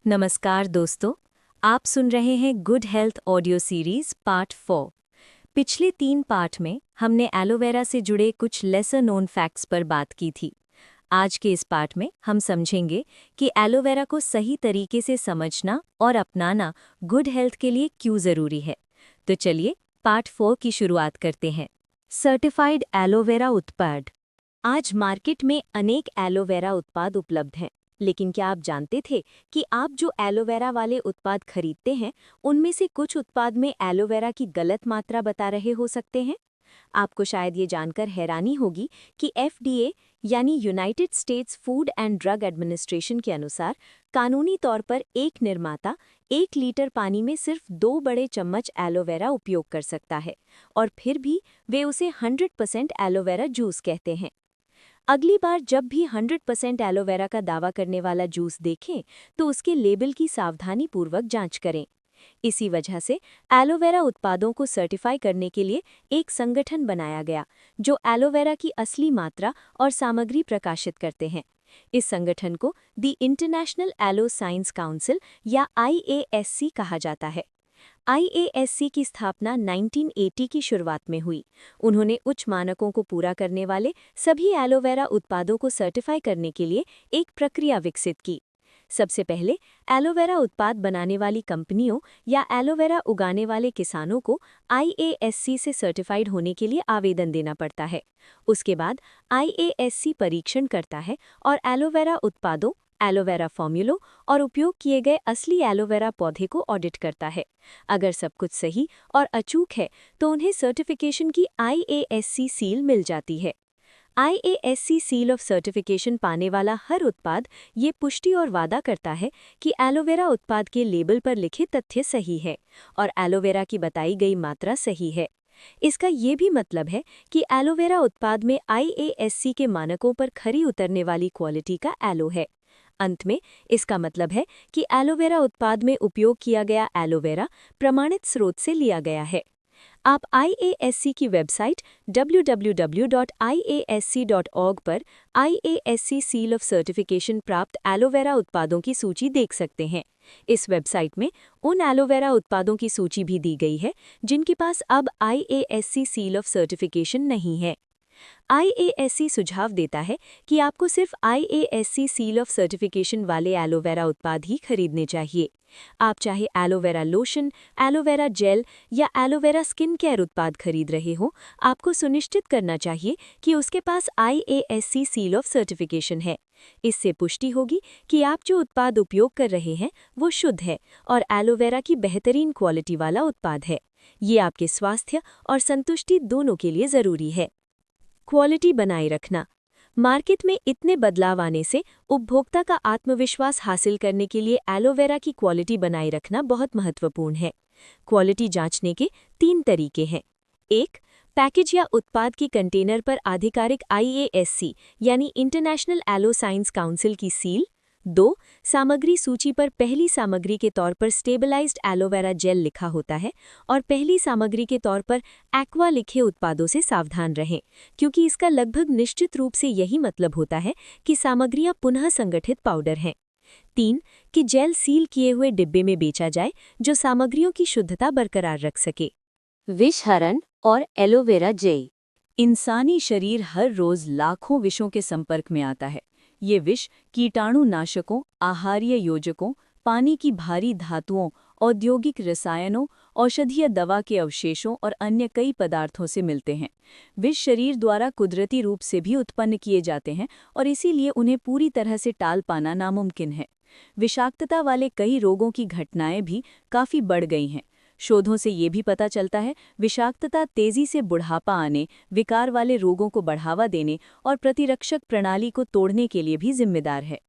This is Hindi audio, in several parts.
नमस्कार दोस्तों, आप सुन रहे हैं good health audio series part 4। पिछले 3 पार्ट में हमने एलोवेरा से जुड़े कुछ लेसर नोन फैक्ट्स पर बात की थी। आज के इस पार्ट में हम समझेंगे कि एलोवेरा को सही तरीके से समझना और अपनाना गुड हेल्थ के लिए क्यों ज़रूरी है। तो चलिए पार्ट 4 की शुरुआत करते हैं। सर्टिफाइड एलोवेरा उत्पाद। आज मार्केट में अनेक एलोवेरा उत्पाद उपलब्ध हैं, लेकिन क्या आप जानते थे कि आप जो एलोवेरा वाले उत्पाद खरीदते हैं उनमें से कुछ उत्पाद में एलोवेरा की गलत मात्रा बता रहे हो सकते हैं। आपको शायद ये जानकर हैरानी होगी कि FDA यानी United states food and drug administration के अनुसार कानूनी तौर पर एक निर्माता 1 लीटर पानी में सिर्फ 2 बड़े चम्मच एलोवेरा उपयोग कर सकता है, और फिर भी वे उसे 100% एलोवेरा जूस कहते हैं। अगली बार जब भी 100% एलोवेरा का दावा करने वाला जूस देखें तो उसके लेबल की सावधानीपूर्वक जांच करें। इसी वजह से एलोवेरा उत्पादों को सर्टिफाई करने के लिए एक संगठन बनाया गया जो एलोवेरा की असली मात्रा और सामग्री प्रकाशित करते हैं। इस संगठन को the international aloe science council या IASC कहा जाता है। IASC की स्थापना 1980 की शुरुआत में हुई। उन्होंने उच्च मानकों को पूरा करने वाले सभी एलोवेरा उत्पादों को सर्टिफाई करने के लिए एक प्रक्रिया विकसित की। सबसे पहले एलोवेरा उत्पाद बनाने वाली कंपनियों या एलोवेरा उगाने वाले किसानों को IASC से सर्टिफाइड होने के लिए आवेदन देना पड़ता है। उसके बाद IASC परीक्षण करता है और एलोवेरा उत्पादों, एलोवेरा फॉर्म्यूलों और उपयोग किए गए असली एलोवेरा पौधे को ऑडिट करता है। अगर सब कुछ सही और अचूक है तो उन्हें सर्टिफिकेशन की IASC सील मिल जाती है। IASC सील ऑफ सर्टिफिकेशन पाने वाला हर उत्पाद ये पुष्टि और वादा करता है कि एलोवेरा उत्पाद के लेबल पर लिखे तथ्य सही है और एलोवेरा की बताई गई मात्रा सही है। इसका ये भी मतलब है कि एलोवेरा उत्पाद में IASC के मानकों पर खरी उतरने वाली क्वालिटी का एलो है। अंत में इसका मतलब है कि एलोवेरा उत्पाद में उपयोग किया गया एलोवेरा प्रमाणित स्रोत से लिया गया है। आप IASC की वेबसाइट www.iasc.org पर IASC सील ऑफ सर्टिफिकेशन प्राप्त एलोवेरा उत्पादों की सूची देख सकते हैं। इस वेबसाइट में उन एलोवेरा उत्पादों की सूची भी दी गई है जिनके पास अब IASC सील ऑफ सर्टिफिकेशन नहीं है। IASC सुझाव देता है कि आपको सिर्फ IASC सील ऑफ सर्टिफिकेशन वाले एलोवेरा उत्पाद ही खरीदने चाहिए। आप चाहे एलोवेरा लोशन, एलोवेरा जेल या एलोवेरा स्किन केयर उत्पाद खरीद रहे हो, आपको सुनिश्चित करना चाहिए कि उसके पास IASC सील ऑफ सर्टिफिकेशन है। इससे पुष्टि होगी कि आप जो उत्पाद उपयोग कर रहे हैं वो शुद्ध है और एलोवेरा की बेहतरीन क्वालिटी वाला उत्पाद है। ये आपके स्वास्थ्य और संतुष्टि दोनों के लिए ज़रूरी है। क्वालिटी बनाए रखना। मार्केट में इतने बदलाव आने से उपभोक्ता का आत्मविश्वास हासिल करने के लिए एलोवेरा की क्वालिटी बनाए रखना बहुत महत्वपूर्ण है। क्वालिटी जांचने के 3 तरीके हैं। 1. पैकेज या उत्पाद की कंटेनर पर आधिकारिक IASC यानी इंटरनेशनल एलो साइंस काउंसिल की सील। 2. सामग्री सूची पर पहली सामग्री के तौर पर स्टेबलाइज्ड एलोवेरा जेल लिखा होता है और पहली सामग्री के तौर पर एक्वा लिखे उत्पादों से सावधान रहें, क्योंकि इसका लगभग निश्चित रूप से यही मतलब होता है कि सामग्रियां पुनः संगठित पाउडर हैं। 3. कि जेल सील किए हुए डिब्बे में बेचा जाए जो सामग्रियों की शुद्धता बरकरार रख सके। विषहरण और एलोवेरा जेल। इंसानी शरीर हर रोज लाखों विषों के संपर्क में आता है। ये विष कीटाणुनाशकों, आहार्य योजकों, पानी की भारी धातुओं, औद्योगिक रसायनों, औषधीय दवा के अवशेषों और अन्य कई पदार्थों से मिलते हैं। विष शरीर द्वारा कुदरती रूप से भी उत्पन्न किए जाते हैं और इसीलिए उन्हें पूरी तरह से टाल पाना नामुमकिन है। विषाक्तता वाले कई रोगों की घटनाएं भी काफ़ी बढ़ गई हैं। शोधों से ये भी पता चलता है विषाक्तता तेजी से बुढ़ापा आने, विकार वाले रोगों को बढ़ावा देने और प्रतिरक्षक प्रणाली को तोड़ने के लिए भी जिम्मेदार है।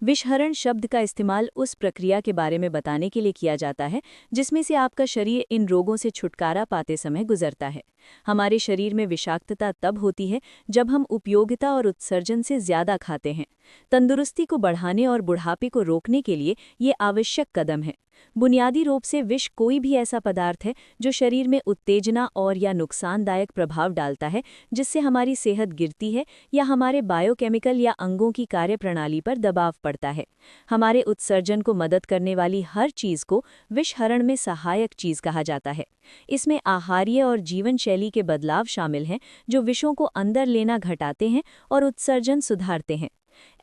विषहरण शब्द का इस्तेमाल उस प्रक्रिया के बारे में बताने के लिए किया जाता है जिसमें से आपका शरीर इन रोगों से छुटकारा पाते समय गुजरता है। हमारे शरीर में विषाक्तता तब होती है जब हम उपयोगिता और उत्सर्जन से ज़्यादा खाते हैं। तंदुरुस्ती को बढ़ाने और बुढ़ापे को रोकने के लिए ये आवश्यक कदम है। बुनियादी रूप से विष कोई भी ऐसा पदार्थ है जो शरीर में उत्तेजना और या नुकसानदायक प्रभाव डालता है, जिससे हमारी सेहत गिरती है या हमारे बायोकेमिकल या अंगों की कार्यप्रणाली पर दबाव पड़ता है। हमारे उत्सर्जन को मदद करने वाली हर चीज़ को विषहरण में सहायक चीज़ कहा जाता है। इसमें आहार्य और जीवन शैली के बदलाव शामिल हैं जो विषों को अंदर लेना घटाते हैं और उत्सर्जन सुधारते हैं।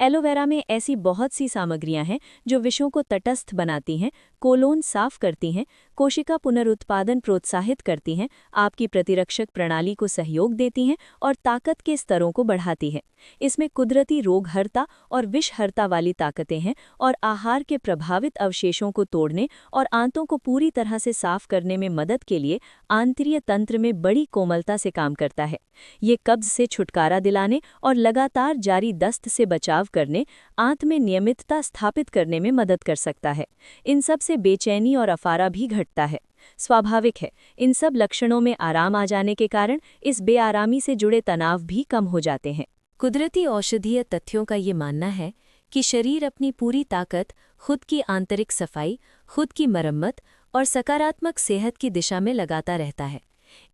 एलोवेरा में ऐसी बहुत सी सामग्रियां हैं जो विषों को तटस्थ बनाती हैं, कोलोन साफ करती हैं, कोशिका पुनरुत्पादन प्रोत्साहित करती हैं, आपकी प्रतिरक्षक प्रणाली को सहयोग देती हैं और ताकत के स्तरों को बढ़ाती हैं। इसमें कुदरती रोगहर्ता और विषहर्ता वाली ताकतें हैं और आहार के प्रभावित अवशेषों को तोड़ने और आंतों को पूरी तरह से साफ करने में मदद के लिए आंतरीय तंत्र में बड़ी कोमलता से काम करता है। ये कब्ज से छुटकारा दिलाने और लगातार जारी दस्त से बचाव करने, आंत में नियमितता स्थापित करने में मदद कर सकता है। इन सब से बेचैनी और अफारा भी घटता है। स्वाभाविक है, इन सब लक्षणों में आराम आ जाने के कारण इस बेआरामी से जुड़े तनाव भी कम हो जाते हैं। कुदरती औषधीय तथ्यों का ये मानना है कि शरीर अपनी पूरी ताकत खुद की आंतरिक सफाई, खुद की मरम्मत और सकारात्मक सेहत की दिशा में लगाता रहता है।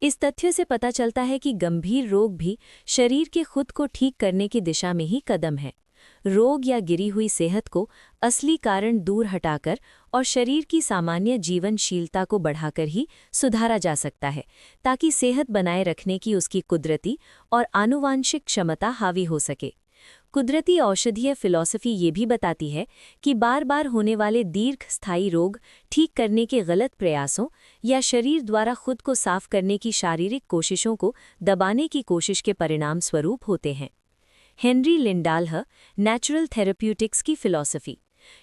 इस तथ्य से पता चलता है कि गंभीर रोग भी शरीर के खुद को ठीक करने की दिशा में ही कदम है। रोग या गिरी हुई सेहत को असली कारण दूर हटाकर और शरीर की सामान्य जीवनशीलता को बढ़ाकर ही सुधारा जा सकता है, ताकि सेहत बनाए रखने की उसकी कुदरती और आनुवांशिक क्षमता हावी हो सके। कुदरती औषधीय फिलॉसफी ये भी बताती है कि बार बार होने वाले दीर्घस्थायी रोग ठीक करने के गलत प्रयासों या शरीर द्वारा खुद को साफ करने की शारीरिक कोशिशों को दबाने की कोशिश के परिणाम स्वरूप होते हैं। हेनरी लिंडाल्ह, नेचुरल थेरेप्यूटिक्स की फिलॉसफी।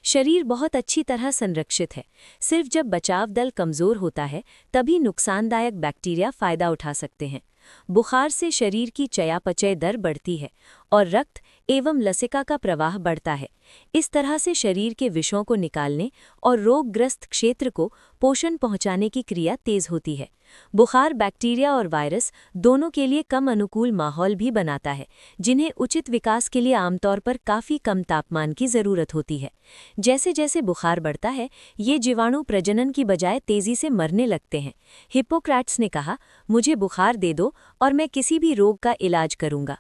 शरीर बहुत अच्छी तरह संरक्षित है, सिर्फ जब बचाव दल कमज़ोर होता है तभी नुकसानदायक बैक्टीरिया फ़ायदा उठा सकते हैं। बुखार से शरीर की चयापचय दर बढ़ती है और रक्त एवं लसिका का प्रवाह बढ़ता है। इस तरह से शरीर के विषों को निकालने और रोगग्रस्त क्षेत्र को पोषण पहुंचाने की क्रिया तेज होती है। बुखार बैक्टीरिया और वायरस दोनों के लिए कम अनुकूल माहौल भी बनाता है, जिन्हें उचित विकास के लिए आमतौर पर काफ़ी कम तापमान की ज़रूरत होती है। जैसे जैसे बुखार बढ़ता है, ये जीवाणु प्रजनन की बजाय तेज़ी से मरने लगते हैं। हिप्पोक्रेट्स ने कहा, मुझे बुखार दे दो और मैं किसी भी रोग का इलाज करूंगा।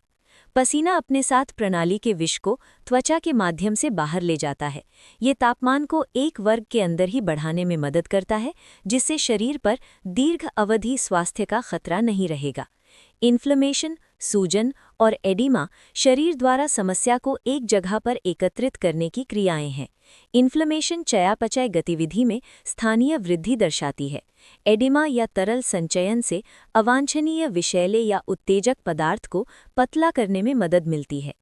पसीना अपने साथ प्रणाली के विष को त्वचा के माध्यम से बाहर ले जाता है। ये तापमान को एक वर्ग के अंदर ही बढ़ाने में मदद करता है, जिससे शरीर पर दीर्घ अवधि स्वास्थ्य का खतरा नहीं रहेगा। इन्फ्लेमेशन, सूजन और एडिमा शरीर द्वारा समस्या को एक जगह पर एकत्रित करने की क्रियाएं हैं। इन्फ्लेमेशन चयापचय गतिविधि में स्थानीय वृद्धि दर्शाती है। एडिमा या तरल संचयन से अवांछनीय विषैले या उत्तेजक पदार्थ को पतला करने में मदद मिलती है।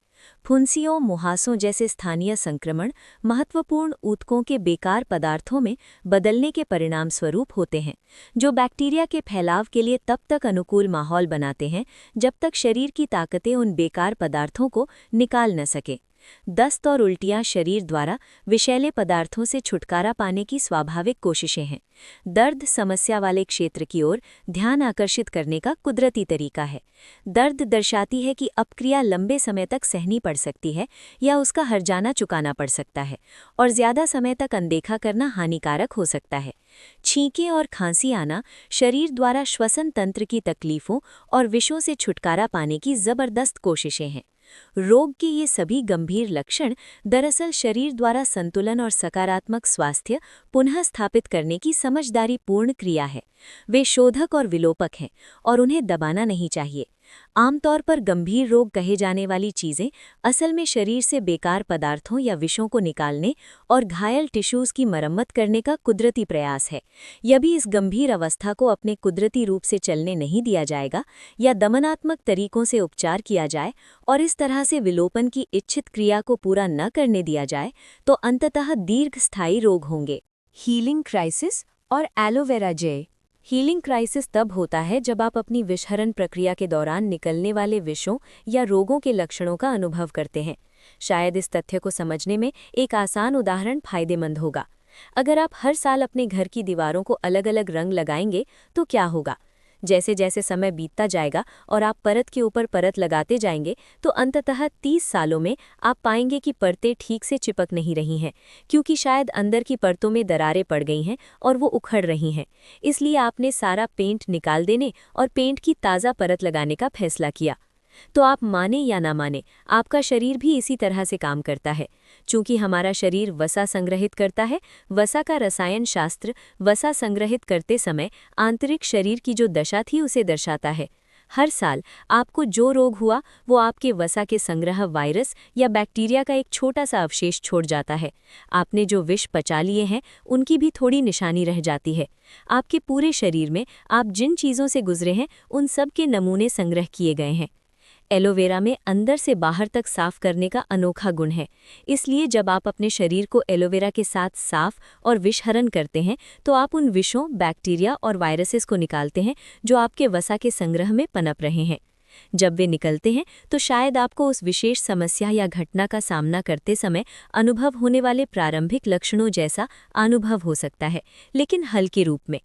फुंसियों, मुहासों जैसे स्थानीय संक्रमण महत्वपूर्ण ऊतकों के बेकार पदार्थों में बदलने के परिणाम स्वरूप होते हैं, जो बैक्टीरिया के फैलाव के लिए तब तक अनुकूल माहौल बनाते हैं जब तक शरीर की ताकतें उन बेकार पदार्थों को निकाल न सकें। दस्त और उल्टियां शरीर द्वारा विषैले पदार्थों से छुटकारा पाने की स्वाभाविक कोशिशें हैं। दर्द समस्या वाले क्षेत्र की ओर ध्यान आकर्षित करने का कुदरती तरीका है। दर्द दर्शाती है कि अपक्रिया लंबे समय तक सहनी पड़ सकती है या उसका हर्जाना चुकाना पड़ सकता है, और ज़्यादा समय तक अनदेखा करना हानिकारक हो सकता है। छींकें और खांसी आना शरीर द्वारा श्वसन तंत्र की तकलीफ़ों और विषों से छुटकारा पाने की ज़बरदस्त कोशिशें हैं। रोग के ये सभी गंभीर लक्षण दरअसल शरीर द्वारा संतुलन और सकारात्मक स्वास्थ्य पुनः स्थापित करने की समझदारीपूर्ण क्रिया है। वे शोधक और विलोपक हैं और उन्हें दबाना नहीं चाहिए। आमतौर पर गंभीर रोग कहे जाने वाली चीज़ें असल में शरीर से बेकार पदार्थों या विषों को निकालने और घायल टिश्यूज़ की मरम्मत करने का कुदरती प्रयास है। यदि इस गंभीर अवस्था को अपने कुदरती रूप से चलने नहीं दिया जाएगा या दमनात्मक तरीकों से उपचार किया जाए और इस तरह से विलोपन की इच्छित क्रिया को पूरा न करने दिया जाए, तो अंततः दीर्घस्थायी रोग होंगे। हीलिंग क्राइसिस और एलोवेरा जेल। हीलिंग क्राइसिस तब होता है जब आप अपनी विषहरण प्रक्रिया के दौरान निकलने वाले विषों या रोगों के लक्षणों का अनुभव करते हैं। शायद इस तथ्य को समझने में एक आसान उदाहरण फायदेमंद होगा। अगर आप हर साल अपने घर की दीवारों को अलग अलग रंग लगाएंगे तो क्या होगा? जैसे जैसे समय बीतता जाएगा और आप परत के ऊपर परत लगाते जाएंगे तो अंततः 30 सालों में आप पाएंगे कि परतें ठीक से चिपक नहीं रही हैं, क्योंकि शायद अंदर की परतों में दरारें पड़ गई हैं और वो उखड़ रही हैं। इसलिए आपने सारा पेंट निकाल देने और पेंट की ताज़ा परत लगाने का फैसला किया। तो आप माने या ना माने, आपका शरीर भी इसी तरह से काम करता है। चूंकि हमारा शरीर वसा संग्रहित करता है, वसा का रसायन शास्त्र वसा संग्रहित करते समय आंतरिक शरीर की जो दशा थी उसे दर्शाता है। हर साल आपको जो रोग हुआ वो आपके वसा के संग्रह वायरस या बैक्टीरिया का एक छोटा सा अवशेष छोड़ जाता है। आपने जो विष पचा लिए हैं उनकी भी थोड़ी निशानी रह जाती है। आपके पूरे शरीर में आप जिन चीज़ों से गुजरे हैं उन सब के नमूने संग्रह किए गए हैं। एलोवेरा में अंदर से बाहर तक साफ करने का अनोखा गुण है। इसलिए जब आप अपने शरीर को एलोवेरा के साथ साफ और विषहरण करते हैं तो आप उन विषों, बैक्टीरिया और वायरसेस को निकालते हैं जो आपके वसा के संग्रह में पनप रहे हैं। जब वे निकलते हैं तो शायद आपको उस विशेष समस्या या घटना का सामना करते समय अनुभव होने वाले प्रारंभिक लक्षणों जैसा अनुभव हो सकता है, लेकिन हल्के रूप में।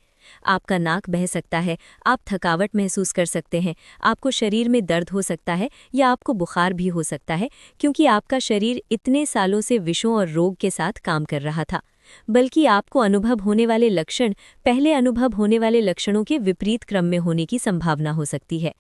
आपका नाक बह सकता है, आप थकावट महसूस कर सकते हैं, आपको शरीर में दर्द हो सकता है या आपको बुखार भी हो सकता है, क्योंकि आपका शरीर इतने सालों से विषों और रोग के साथ काम कर रहा था। बल्कि आपको अनुभव होने वाले लक्षण पहले अनुभव होने वाले लक्षणों के विपरीत क्रम में होने की संभावना हो सकती है।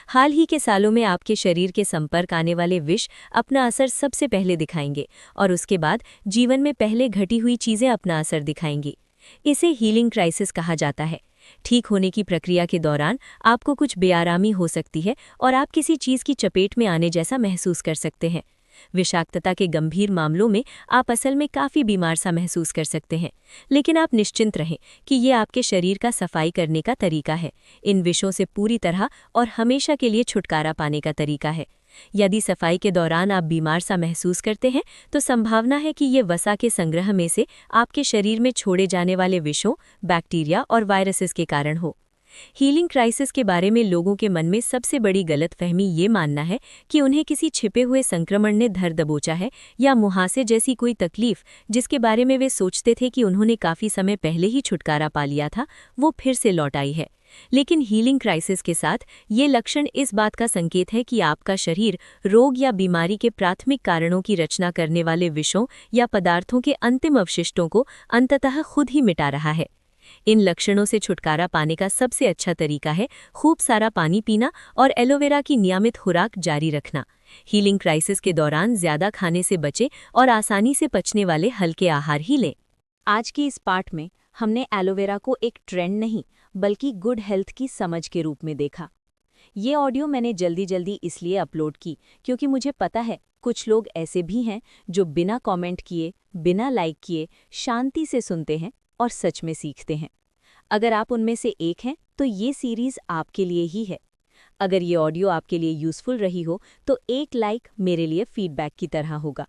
हाल ही के सालों में आपके शरीर के संपर्क आने वाले विष अपना असर सबसे पहले दिखाएंगे और उसके बाद जीवन में पहले घटी हुई चीज़ें अपना असर दिखाएंगी। इसे हीलिंग क्राइसिस कहा जाता है। ठीक होने की प्रक्रिया के दौरान आपको कुछ बेआरामी हो सकती है और आप किसी चीज़ की चपेट में आने जैसा महसूस कर सकते हैं। विषाक्तता के गंभीर मामलों में आप असल में काफ़ी बीमार सा महसूस कर सकते हैं, लेकिन आप निश्चिंत रहें कि ये आपके शरीर का सफाई करने का तरीका है। इन विषों से पूरी तरह और हमेशा के लिए छुटकारा पाने का तरीका है। यदि सफाई के दौरान आप बीमार सा महसूस करते हैं तो संभावना है कि ये वसा के संग्रह में से आपके शरीर में छोड़े जाने वाले विषों, बैक्टीरिया और वायरसेस के कारण हो। हीलिंग क्राइसिस के बारे में लोगों के मन में सबसे बड़ी गलतफहमी ये मानना है कि उन्हें किसी छिपे हुए संक्रमण ने धर दबोचा है या मुहासे जैसी कोई तकलीफ जिसके बारे में वे सोचते थे कि उन्होंने काफ़ी समय पहले ही छुटकारा पा लिया था, वो फिर से लौट आई है। लेकिन हीलिंग क्राइसिस के साथ ये लक्षण इस बात का संकेत है कि आपका शरीर रोग या बीमारी के प्राथमिक कारणों की रचना करने वाले विषों या पदार्थों के अंतिम अवशिष्टों को अंततः खुद ही मिटा रहा है। इन लक्षणों से छुटकारा पाने का सबसे अच्छा तरीका है खूब सारा पानी पीना और एलोवेरा की नियमित खुराक जारी रखना। हीलिंग क्राइसिस के दौरान ज़्यादा खाने से बचें और आसानी से पचने वाले हल्के आहार ही लें। आज की इस पाठ में हमने एलोवेरा को एक ट्रेंड नहीं बल्कि गुड हेल्थ की समझ के रूप में देखा। ये ऑडियो मैंने जल्दी इसलिए अपलोड की क्योंकि मुझे पता है कुछ लोग ऐसे भी हैं जो बिना कमेंट किए, बिना लाइक किए शांति से सुनते हैं और सच में सीखते हैं। अगर आप उनमें से एक हैं तो ये सीरीज़ आपके लिए ही है। अगर ये ऑडियो आपके लिए यूज़फुल रही हो तो एक लाइक मेरे लिए फीडबैक की तरह होगा।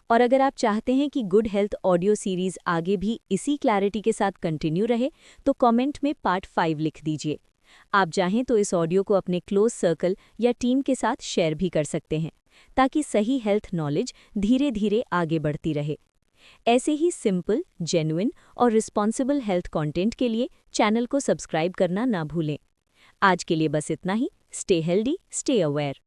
और अगर आप चाहते हैं कि गुड हेल्थ ऑडियो सीरीज़ आगे भी इसी क्लैरिटी के साथ कंटिन्यू रहे तो कमेंट में पार्ट 5 लिख दीजिए। आप चाहें तो इस ऑडियो को अपने क्लोज सर्कल या टीम के साथ शेयर भी कर सकते हैं ताकि सही हेल्थ नॉलेज धीरे धीरे आगे बढ़ती रहे। ऐसे ही सिंपल, जेन्युइन और रिस्पॉन्सिबल हेल्थ कंटेंट के लिए चैनल को सब्सक्राइब करना ना भूलें। आज के लिए बस इतना ही। Stay healthy, stay aware.